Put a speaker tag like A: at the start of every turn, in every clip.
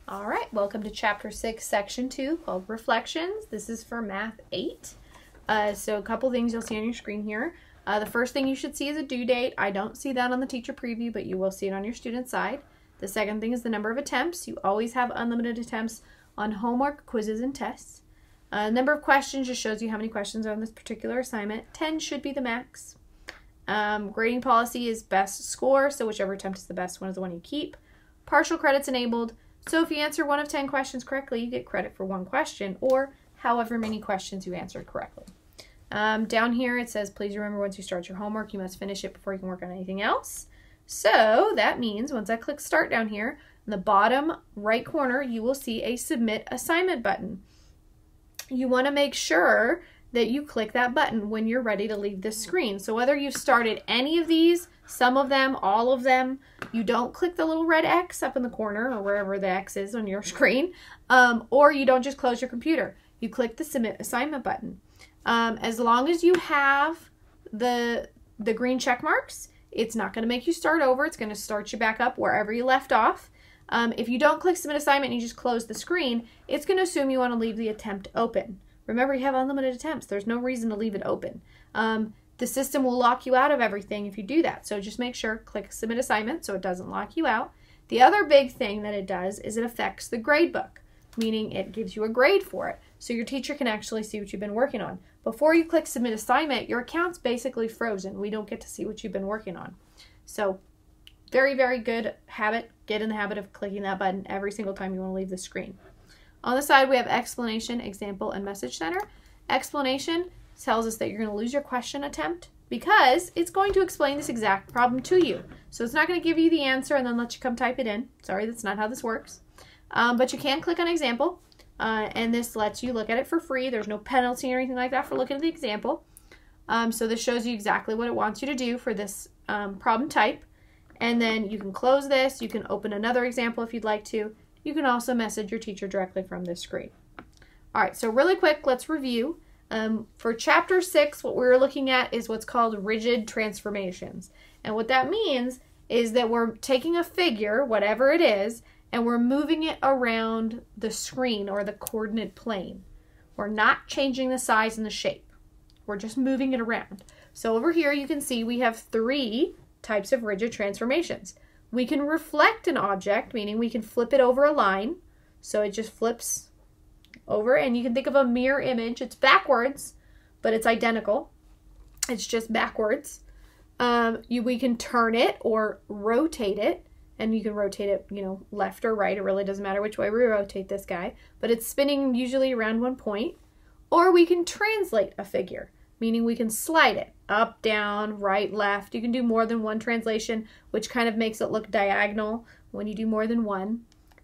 A: All right, welcome to Chapter 6, Section 2, called Reflections. This is for Math 8. So a couple things you'll see on your screen here. The first thing you should see is a due date. I don't see that on the teacher preview, but you will see it on your student side. The second thing is the number of attempts. You always have unlimited attempts on homework, quizzes, and tests. Number of questions just shows you how many questions are on this particular assignment. 10 should be the max. Grading policy is best score, so whichever attempt is the best one is the one you keep. Partial credits enabled. So if you answer 1 of 10 questions correctly, you get credit for 1 question, or however many questions you answered correctly. Down here it says, please remember once you start your homework, you must finish it before you can work on anything else. So that means once I click start down here, in the bottom right corner, you will see a submit assignment button. You want to make sure that you click that button when you're ready to leave this screen. So whether you've started any of these, some of them, all of them, you don't click the little red X up in the corner or wherever the X is on your screen, or you don't just close your computer. You click the submit assignment button. As long as you have the green check marks, it's not going to make you start over. It's going to start you back up wherever you left off. If you don't click submit assignment and you just close the screen, it's going to assume you want to leave the attempt open. Remember, you have unlimited attempts. There's no reason to leave it open. The system will lock you out of everything if you do that. So just make sure, click submit assignment so it doesn't lock you out. The other big thing that it does is it affects the grade book, meaning it gives you a grade for it. So your teacher can actually see what you've been working on. Before you click submit assignment, your account's basically frozen. We don't get to see what you've been working on. So very, very good habit. Get in the habit of clicking that button every single time you want to leave the screen. On the side, we have explanation, example, and message center. Explanation tells us that you're going to lose your question attempt because it's going to explain this exact problem to you. So it's not going to give you the answer and then let you come type it in. Sorry, that's not how this works. But you can click on example, and this lets you look at it for free. There's no penalty or anything like that for looking at the example. So this shows you exactly what it wants you to do for this problem type. And then you can close this. You can open another example if you'd like to. You can also message your teacher directly from this screen. All right, so really quick, let's review. For Chapter 6, what we're looking at is what's called rigid transformations. And what that means is that we're taking a figure, whatever it is, and we're moving it around the screen or the coordinate plane. We're not changing the size and the shape. We're just moving it around. So over here you can see we have 3 types of rigid transformations. We can reflect an object, meaning we can flip it over a line. So it just flips over, and you can think of a mirror image. It's backwards, but it's identical. It's just backwards. We can turn it or rotate it, and you can rotate it, left or right. It really doesn't matter which way we rotate this guy, but it's spinning usually around one point. Or we can translate a figure, meaning we can slide it up, down, right, left. You can do more than one translation, which kind of makes it look diagonal when you do more than one.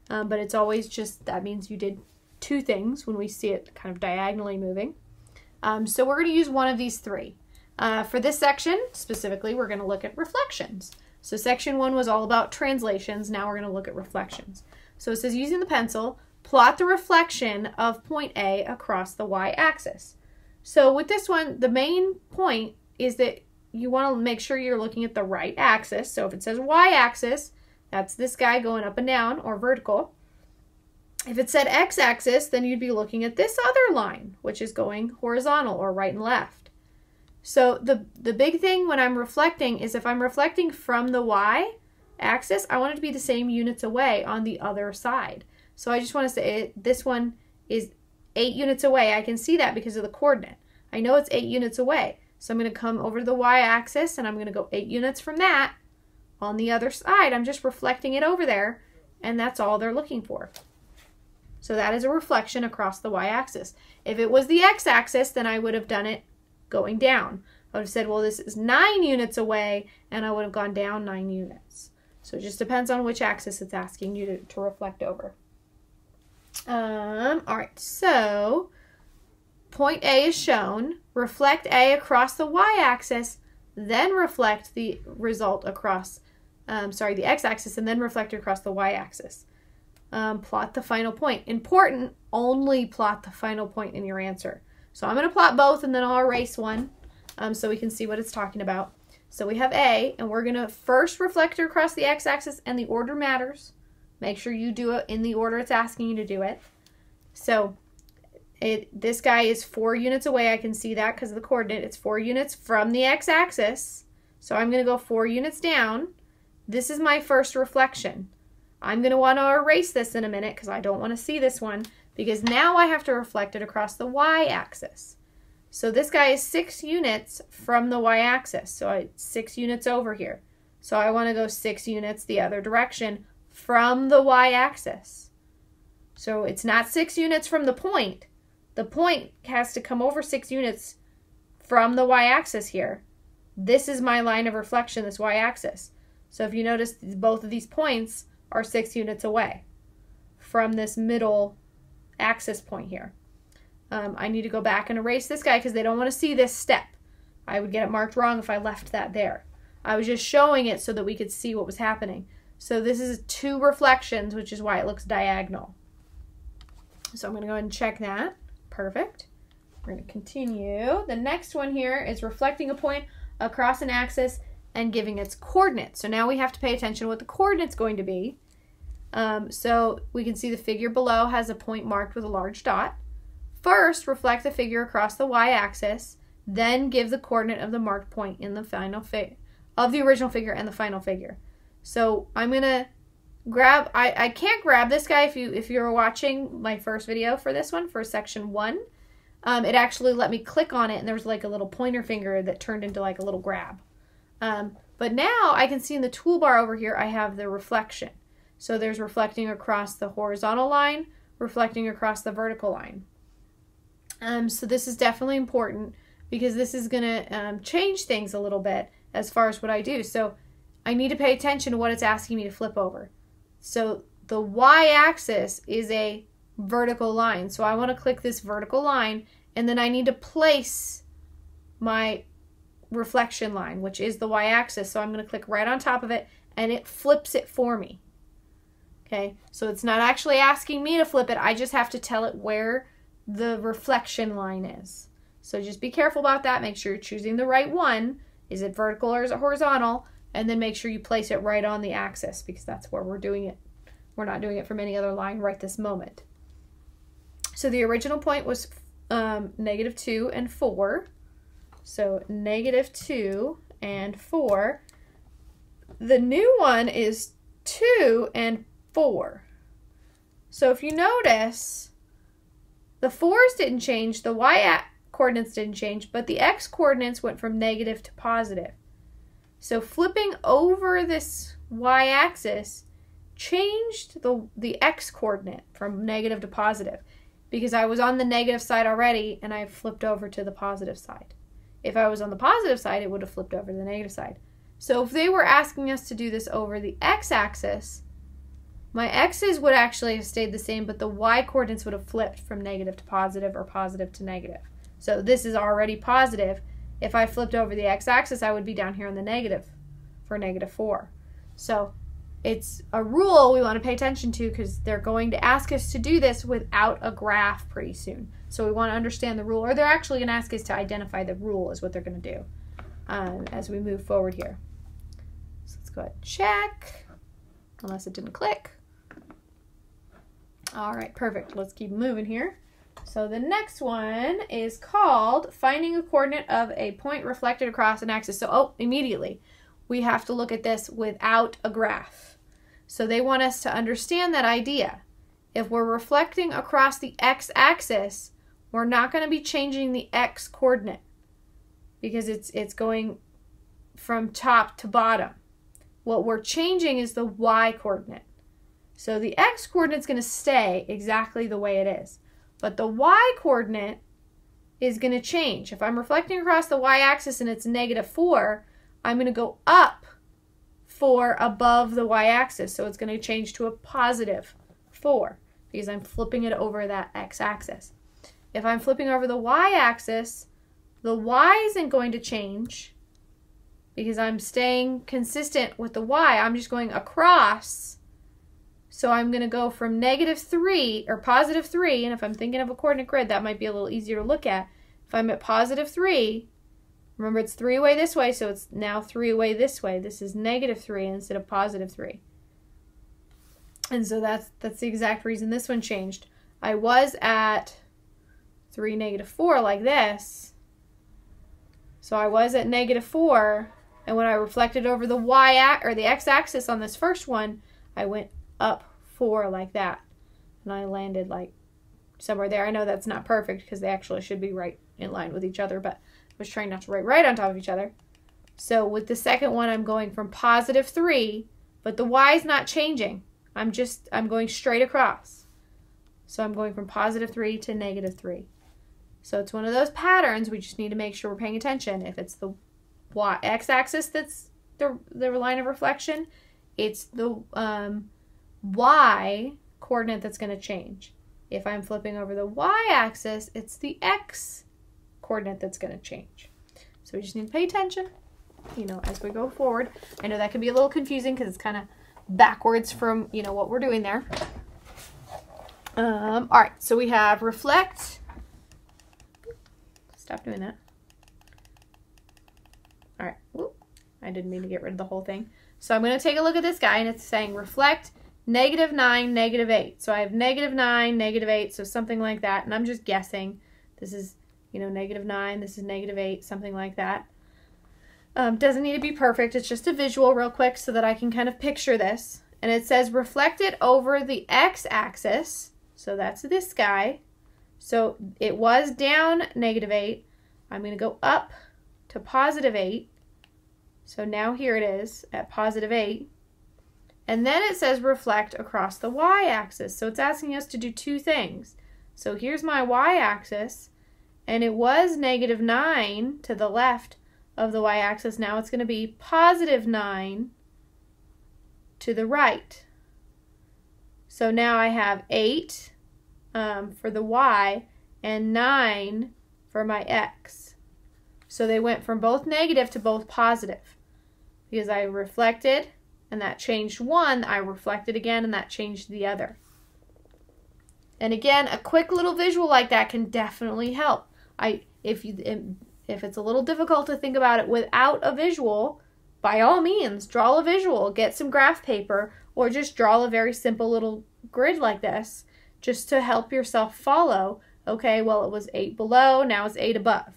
A: But it's always just, that means you did 2 things when we see it kind of diagonally moving. So we're going to use one of these 3. For this section, specifically, we're going to look at reflections. So section 1 was all about translations. Now we're going to look at reflections. So it says, using the pencil, plot the reflection of point A across the y-axis. So with this one, the main point is that you want to make sure you're looking at the right axis. So if it says y-axis, that's this guy going up and down or vertical. If it said x-axis, then you'd be looking at this other line, which is going horizontal or right and left. So the big thing when I'm reflecting is if I'm reflecting from the y-axis, I want it to be the same units away on the other side. So I just want to say this one is 8 units away. I can see that because of the coordinate. I know it's 8 units away. So I'm going to come over to the y-axis and I'm going to go 8 units from that on the other side. I'm just reflecting it over there, and that's all they're looking for. So that is a reflection across the y-axis. If it was the x-axis, then I would have done it going down. I would have said, well, this is 9 units away, and I would have gone down 9 units. So it just depends on which axis it's asking you to reflect over. All right, so point A is shown. Reflect A across the y-axis, then reflect the result across, the x-axis, and then reflect it across the y-axis. Plot the final point. Important, only plot the final point in your answer. So I'm going to plot both, and then I'll erase one so we can see what it's talking about. So we have A, and we're going to first reflect it across the x-axis, and the order matters. Make sure you do it in the order it's asking you to do it. So this guy is 4 units away. I can see that because of the coordinate. It's 4 units from the x-axis. So I'm going to go 4 units down. This is my first reflection. I'm going to want to erase this in a minute because I don't want to see this one, because now I have to reflect it across the y-axis. So this guy is 6 units from the y-axis. So it's 6 units over here. So I want to go 6 units the other direction from the y-axis. So it's not 6 units from the point. The point has to come over 6 units from the y-axis here. This is my line of reflection, this y-axis. So if you notice, both of these points are 6 units away from this middle axis point here. I need to go back and erase this guy because they don't want to see this step. I would get it marked wrong if I left that there. I was just showing it so that we could see what was happening. So this is 2 reflections, which is why it looks diagonal. So I'm going to go ahead and check that. Perfect. We're going to continue. The next one here is reflecting a point across an axis and giving its coordinates. So now we have to pay attention to what the coordinate's going to be. So we can see the figure below has a point marked with a large dot. First, reflect the figure across the y-axis, then give the coordinate of the marked point in the final of the original figure and the final figure. So I'm gonna grab. I can't grab this guy if you're watching my first video for this one for section 1. It actually let me click on it and there was like a little pointer finger that turned into like a little grab. But now I can see in the toolbar over here I have the reflection. So there's reflecting across the horizontal line, reflecting across the vertical line. So this is definitely important because this is going to change things a little bit as far as what I do. So I need to pay attention to what it's asking me to flip over. So the y-axis is a vertical line. So I want to click this vertical line, and then I need to place my reflection line, which is the y-axis. So I'm going to click right on top of it, and it flips it for me. Okay, so it's not actually asking me to flip it. I just have to tell it where the reflection line is. So just be careful about that. Make sure you're choosing the right one. Is it vertical or is it horizontal? And then make sure you place it right on the axis because that's where we're doing it. We're not doing it from any other line right this moment. So the original point was -2 and 4. So -2 and 4. The new one is 2 and 4. So if you notice, the 4's didn't change, the y-coordinates didn't change, but the x-coordinates went from negative to positive. So flipping over this y-axis changed the x-coordinate from negative to positive because I was on the negative side already and I flipped over to the positive side. If I was on the positive side, it would have flipped over to the negative side. So if they were asking us to do this over the x-axis, my x's would actually have stayed the same, but the y-coordinates would have flipped from negative to positive or positive to negative. So this is already positive. If I flipped over the x-axis, I would be down here in the negative for -4. So it's a rule we want to pay attention to because they're going to ask us to do this without a graph pretty soon. So we want to understand the rule, or they're actually going to ask us to identify the rule is what they're going to do as we move forward here. So let's go ahead and check, unless it didn't click. All right, perfect. Let's keep moving here. So the next one is called finding a coordinate of a point reflected across an axis. So, immediately, we have to look at this without a graph. So they want us to understand that idea. If we're reflecting across the x-axis, we're not going to be changing the x-coordinate because it's going from top to bottom. What we're changing is the y-coordinate. So the x-coordinate is going to stay exactly the way it is. But the y-coordinate is going to change. If I'm reflecting across the y-axis and it's -4, I'm going to go up 4 above the y-axis. So it's going to change to a +4 because I'm flipping it over that x-axis. If I'm flipping over the y-axis, the y isn't going to change because I'm staying consistent with the y. I'm just going across. So I'm going to go from -3 or +3, and if I'm thinking of a coordinate grid, that might be a little easier to look at. If I'm at +3, remember it's 3 away this way, so it's now 3 away this way. This is -3 instead of +3. And so that's the exact reason this one changed. I was at 3, -4 like this. So I was at -4, and when I reflected over the the x-axis on this first one, I went up 4 like that. And I landed like somewhere there. I know that's not perfect because they actually should be right in line with each other, but I was trying not to write right on top of each other. So with the second one, I'm going from +3, but the y is not changing. I'm going straight across. So I'm going from +3 to -3. So it's one of those patterns. We just need to make sure we're paying attention. If it's the x-axis that's the line of reflection, it's the y coordinate that's going to change. If I'm flipping over the y-axis, it's the x coordinate that's going to change. So we just need to pay attention, as we go forward. I know that can be a little confusing because it's kind of backwards from, what we're doing there. All right, so we have reflect. Stop doing that. All right, whoop. I didn't mean to get rid of the whole thing. So I'm going to take a look at this guy, and it's saying reflect -9, -8. So I have -9, -8, so something like that. And I'm just guessing. This is, -9, this is -8, something like that. Doesn't need to be perfect. It's just a visual real quick so that I can kind of picture this. And it says reflected over the x-axis. So that's this guy. So it was down -8. I'm going to go up to +8. So now here it is at +8. And then it says reflect across the y-axis. So it's asking us to do two things. So here's my y-axis, and it was -9 to the left of the y-axis. Now it's going to be +9 to the right. So now I have 8 for the y and 9 for my x. So they went from both negative to both positive because I reflected and that changed one, I reflected again and that changed the other. And again, a quick little visual like that can definitely help. If it's a little difficult to think about it without a visual, by all means, draw a visual, get some graph paper, or just draw a very simple little grid like this, just to help yourself follow. Okay, well, it was 8 below, now it's 8 above.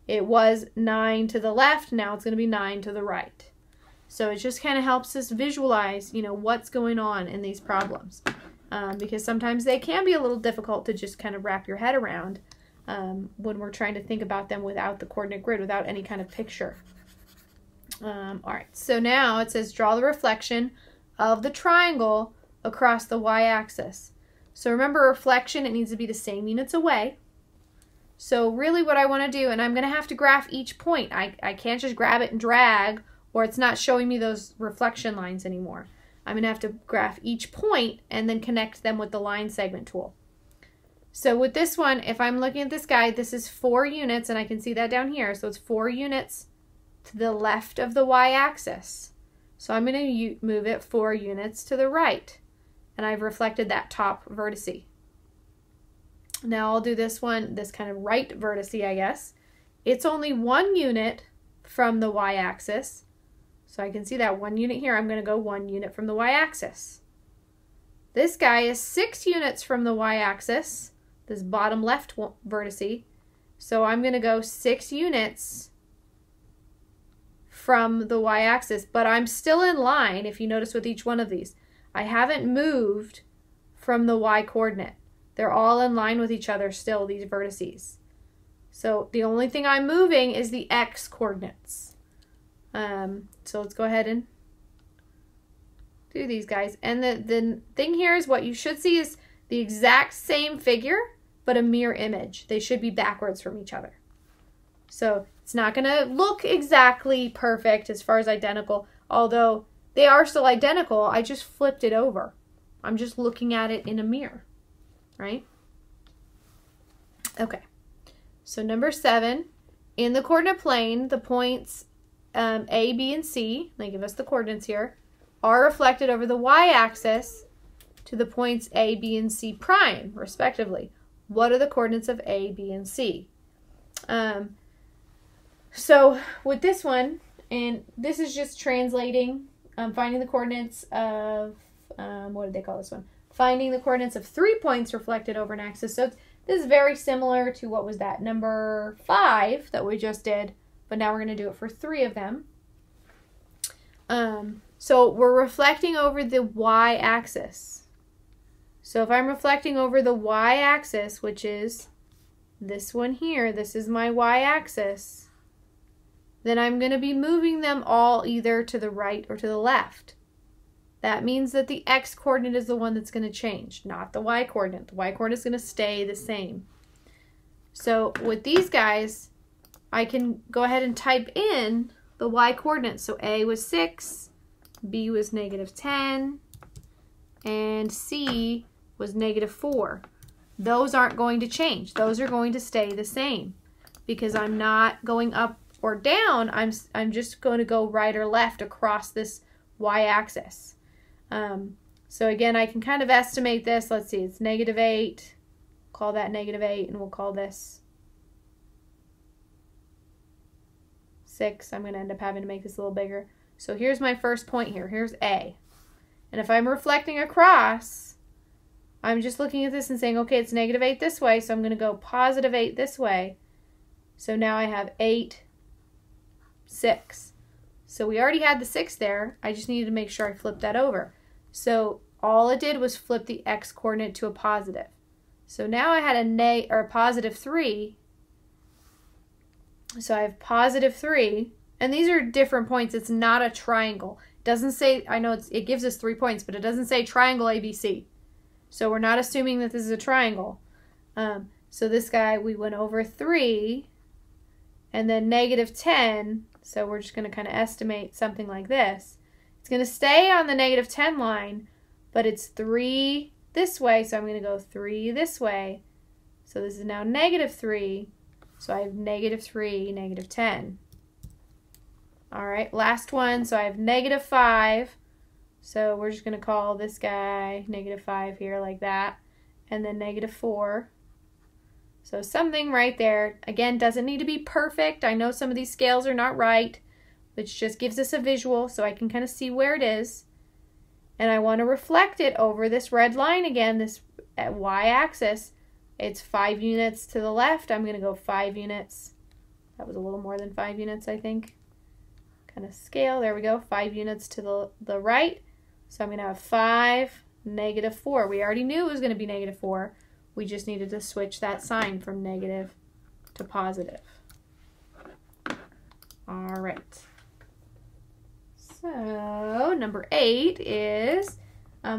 A: It was 9 to the left, now it's going to be 9 to the right. So it just kind of helps us visualize, what's going on in these problems. Because sometimes they can be a little difficult to just kind of wrap your head around when we're trying to think about them without the coordinate grid, without any kind of picture. All right, so now it says draw the reflection of the triangle across the y-axis. So remember, reflection, it needs to be the same units away. So really what I want to do, and I'm going to have to graph each point. I can't just grab it and drag, or it's not showing me those reflection lines anymore. I'm going to have to graph each point and then connect them with the line segment tool. So with this one, if I'm looking at this guy, this is 4 units, and I can see that down here. So it's 4 units to the left of the y-axis. So I'm going to move it 4 units to the right. And I've reflected that top vertice. Now I'll do this one, this kind of right vertice, I guess. It's only 1 unit from the y-axis. So I can see that 1 unit here. I'm going to go 1 unit from the y-axis. This guy is 6 units from the y-axis, this bottom left vertice. So I'm going to go 6 units from the y-axis, but I'm still in line, if you notice, with each one of these. I haven't moved from the y-coordinate. They're all in line with each other still, these vertices. So the only thing I'm moving is the x-coordinates. So let's go ahead and do these guys. And the thing here is what you should see is the exact same figure, but a mirror image. They should be backwards from each other. So it's not going to look exactly perfect as far as identical, although they are still identical. I just flipped it over. I'm just looking at it in a mirror, right? Okay. So number 7, in the coordinate plane, the points A, B, and C, they give us the coordinates here, are reflected over the y-axis to the points A, B, and C prime, respectively. What are the coordinates of A, B, and C? So with this one, and this is just translating, finding the coordinates of what did they call this one? Finding the coordinates of 3 points reflected over an axis. So this is very similar to what was that, number 5 that we just did, but now we're going to do it for 3 of them. So we're reflecting over the y-axis. So if I'm reflecting over the y-axis, which is this one here, this is my y-axis, then I'm going to be moving them all either to the right or to the left. That means that the x-coordinate is the one that's going to change, not the y-coordinate. The y-coordinate is going to stay the same. So with these guys, I can go ahead and type in the y-coordinates. So A was 6, B was -10, and C was -4. Those aren't going to change. Those are going to stay the same because I'm not going up or down. I'm just going to go right or left across this y-axis. So again, I can kind of estimate this. Let's see, it's -8. Call that -8, and we'll call this 6. I'm going to end up having to make this a little bigger. So here's my first point here. Here's A. And if I'm reflecting across, I'm just looking at this and saying, okay, it's -8 this way, so I'm going to go +8 this way. So now I have 8, 6. So we already had the 6 there. I just needed to make sure I flipped that over. So all it did was flip the x-coordinate to a positive. So now I had a +3. So I have +3. And these are different points. It's not a triangle. It doesn't say, I know it gives us 3 points, but it doesn't say triangle ABC. So we're not assuming that this is a triangle. So this guy, we went over 3 and then -10. So we're just going to kind of estimate something like this. It's going to stay on the -10 line, but it's 3 this way. So I'm going to go 3 this way. So this is now -3. So I have -3, -10. All right, last one. So I have -5. So we're just going to call this guy -5 here like that. And then -4. So something right there. Again, doesn't need to be perfect. I know some of these scales are not right, which just gives us a visual so I can kind of see where it is. And I want to reflect it over this red line again, this y-axis. It's 5 units to the left. I'm going to go 5 units. That was a little more than 5 units, I think. Kind of scale. There we go. 5 units to the right. So I'm going to have 5, -4. We already knew it was going to be -4. We just needed to switch that sign from negative to positive. All right. So number 8 is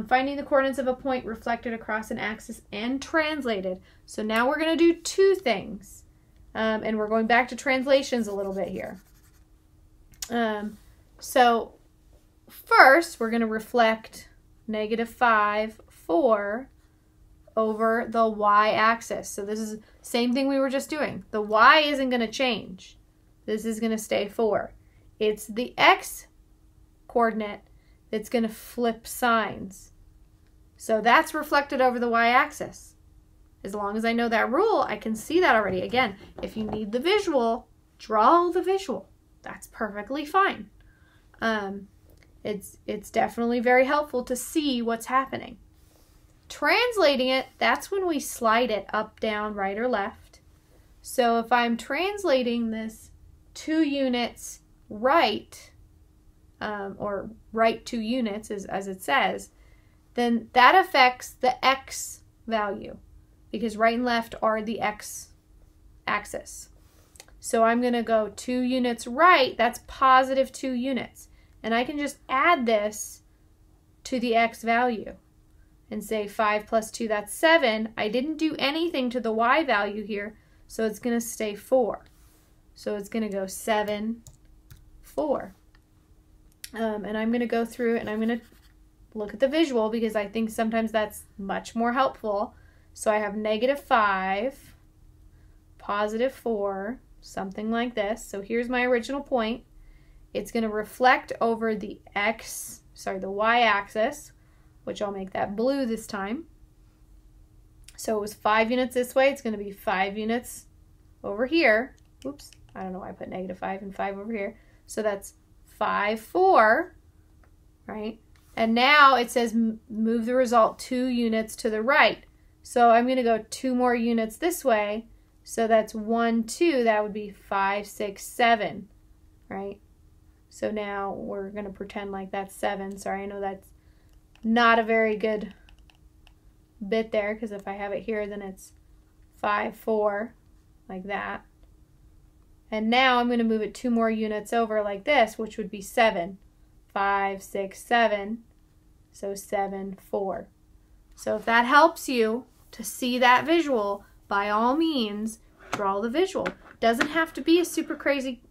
A: finding the coordinates of a point reflected across an axis and translated. So now we're going to do 2 things. And we're going back to translations a little bit here. So first, we're going to reflect -5, 4 over the y-axis. So this is the same thing we were just doing. The y isn't going to change. This is going to stay 4. It's the x-coordinate that's going to flip signs. So that's reflected over the y-axis. As long as I know that rule, I can see that already. Again, if you need the visual, draw the visual. That's perfectly fine. It's definitely very helpful to see what's happening. Translating it, that's when we slide it up, down, right, or left. So if I'm translating this 2 units right, or right 2 units as it says, then that affects the x value because right and left are the x axis. So I'm going to go 2 units right, that's +2 units. And I can just add this to the x value and say 5 + 2, that's 7. I didn't do anything to the y value here, so it's going to stay 4. So it's going to go 7, 4. And I'm going to go through and I'm going to look at the visual because I think sometimes that's much more helpful. So I have -5, +4, something like this. So here's my original point. It's going to reflect over the y-axis, which I'll make that blue this time. So it was 5 units this way. It's going to be 5 units over here. Oops, I don't know why I put -5 and 5 over here. So that's 5, 4, right? And now it says move the result 2 units to the right. So I'm going to go 2 more units this way. So that's 1, 2. That would be 5, 6, 7, right? So now we're going to pretend like that's 7. Sorry, I know that's not a very good bit there, because if I have it here, then it's 5, 4, like that. And now I'm going to move it 2 more units over like this, which would be 7. 5, 6, 7. So 7, 4. So if that helps you to see that visual, by all means, draw the visual. Doesn't have to be a super crazy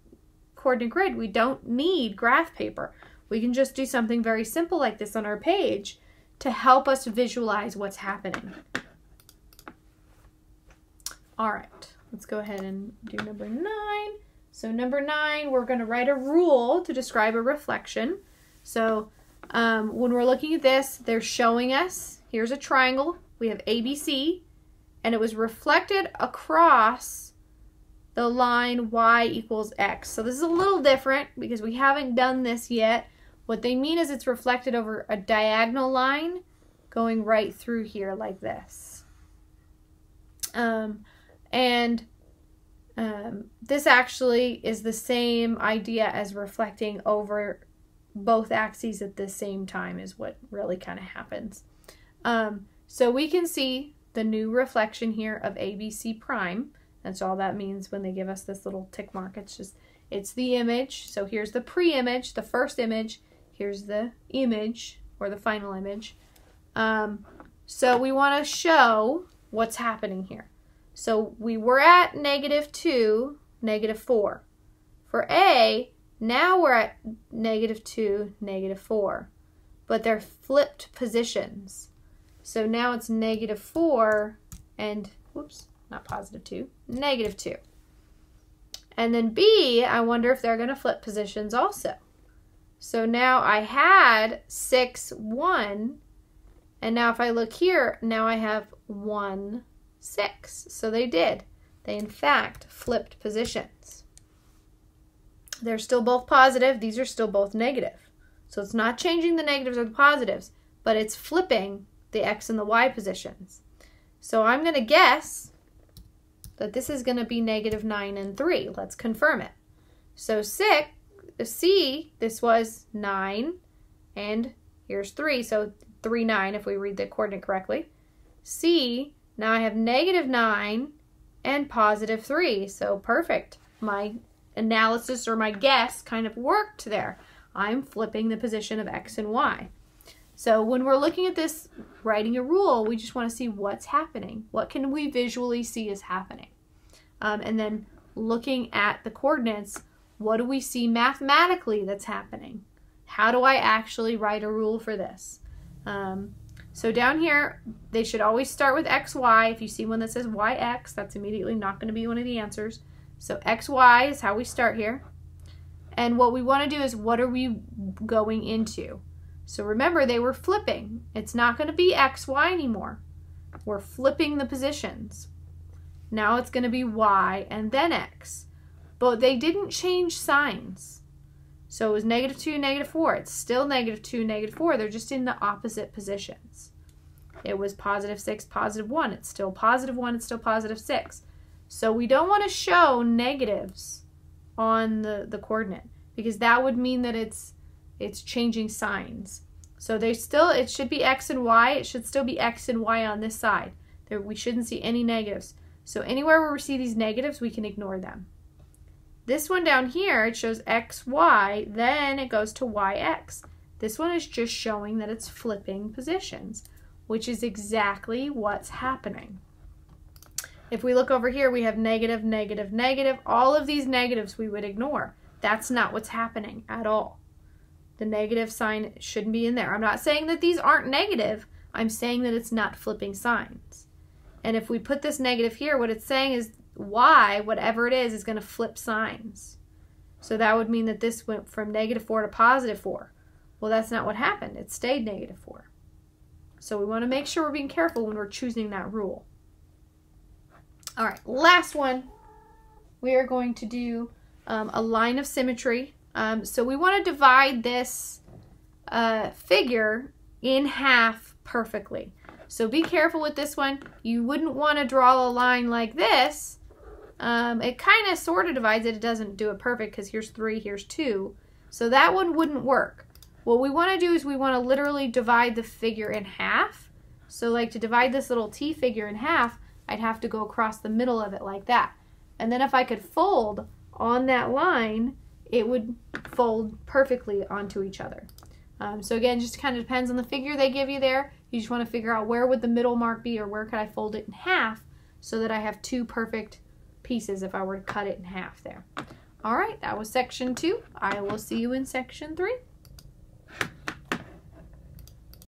A: coordinate grid. We don't need graph paper. We can just do something very simple like this on our page to help us visualize what's happening. All right, let's go ahead and do number 9. So number 9, we're going to write a rule to describe a reflection. So when we're looking at this, they're showing us, here's a triangle. We have ABC, and it was reflected across the line y equals x. So this is a little different because we haven't done this yet. What they mean is it's reflected over a diagonal line going right through here like this. This actually is the same idea as reflecting over both axes at the same time is what really kind of happens. So we can see the new reflection here of ABC prime. That's all that means when they give us this little tick mark. It's the image. So here's the pre-image, the first image. Here's the image, or the final image. So we want to show what's happening here. So we were at -2, -4. For A, now we're at -2, -4. But they're flipped positions. So now it's -4 and, whoops, not +2, -2. And then B, I wonder if they're going to flip positions also. So now I had 6, 1, and now if I look here, now I have 1, 6. So they did. They, in fact, flipped positions. They're still both positive. These are still both negative. So it's not changing the negatives or the positives, but it's flipping the x and the y positions. So I'm going to guess that this is going to be -9 and 3. Let's confirm it. So C, this was 9, and here's 3. So 3, 9 if we read the coordinate correctly. C, now I have -9 and +3. So perfect. My analysis or my guess kind of worked there. I'm flipping the position of x and y. So when we're looking at this, writing a rule, we just want to see what's happening. What can we visually see is happening? And then looking at the coordinates, what do we see mathematically that's happening? How do I actually write a rule for this? So down here, they should always start with xy. If you see one that says yx, that's immediately not going to be one of the answers. So xy is how we start here. And what we want to do is, what are we going into? So remember, they were flipping. It's not going to be xy anymore. We're flipping the positions. Now it's going to be y and then x. But they didn't change signs. So it was -2, -4. It's still -2, -4. They're just in the opposite positions. It was +6, +1. It's still +1. It's still +6. So we don't want to show negatives on the coordinate, because that would mean that it's changing signs. So it should be x and y. It should still be x and y on this side. We shouldn't see any negatives. So anywhere where we see these negatives, we can ignore them. This one down here, it shows x, y, then it goes to y, x. This one is just showing that it's flipping positions, which is exactly what's happening. If we look over here, we have negative, negative, negative. All of these negatives we would ignore. That's not what's happening at all. The negative sign shouldn't be in there. I'm not saying that these aren't negative. I'm saying that it's not flipping signs. And if we put this negative here, what it's saying is y, whatever it is going to flip signs. So that would mean that this went from -4 to +4. Well, that's not what happened. It stayed -4. So we want to make sure we're being careful when we're choosing that rule. All right, last one. We are going to do a line of symmetry. So we want to divide this figure in half perfectly. So be careful with this one. You wouldn't want to draw a line like this. It kind of sort of divides it. It doesn't do it perfect because here's 3, here's 2. So that one wouldn't work. What we want to do is we want to literally divide the figure in half. So like to divide this little T figure in half, I'd have to go across the middle of it like that. And then if I could fold on that line, it would fold perfectly onto each other. So again, just kind of depends on the figure they give you there. You just want to figure out where would the middle mark be, or where could I fold it in half so that I have 2 perfect pieces if I were to cut it in half there. All right, that was section 2. I will see you in section 3.